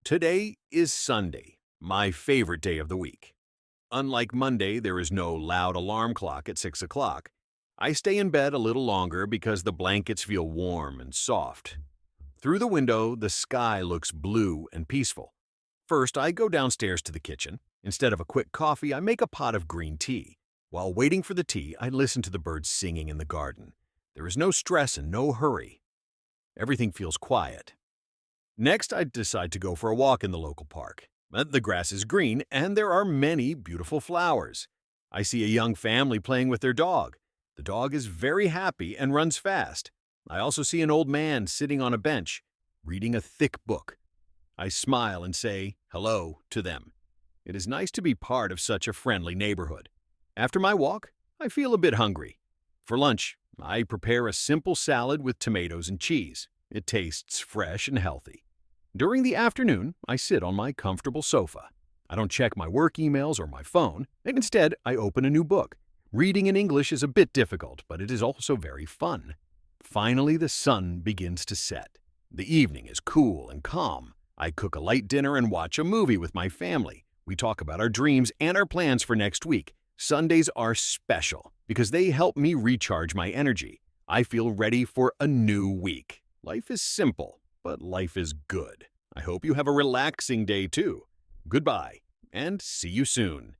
Today is Sunday, my favorite day of the week. Unlike Monday, there is no loud alarm clock at 6 o'clock. I stay in bed a little longer because the blankets feel warm and soft. Through the window, the sky looks blue and peaceful. First, I go downstairs to the kitchen. Instead of a quick coffee, I make a pot of green tea. While waiting for the tea, I listen to the birds singing in the garden. There is no stress and no hurry. Everything feels quiet. Next, I decide to go for a walk in the local park. The grass is green, and there are many beautiful flowers. I see a young family playing with their dog. The dog is very happy and runs fast. I also see an old man sitting on a bench, reading a thick book. I smile and say hello to them. It is nice to be part of such a friendly neighborhood. After my walk, I feel a bit hungry. For lunch, I prepare a simple salad with tomatoes and cheese. It tastes fresh and healthy. During the afternoon, I sit on my comfortable sofa. I don't check my work emails or my phone, and instead, I open a new book. Reading in English is a bit difficult, but it is also very fun. Finally, the sun begins to set. The evening is cool and calm. I cook a light dinner and watch a movie with my family. We talk about our dreams and our plans for next week. Sundays are special because they help me recharge my energy. I feel ready for a new week. Life is simple, but life is good. I hope you have a relaxing day too. Goodbye, and see you soon.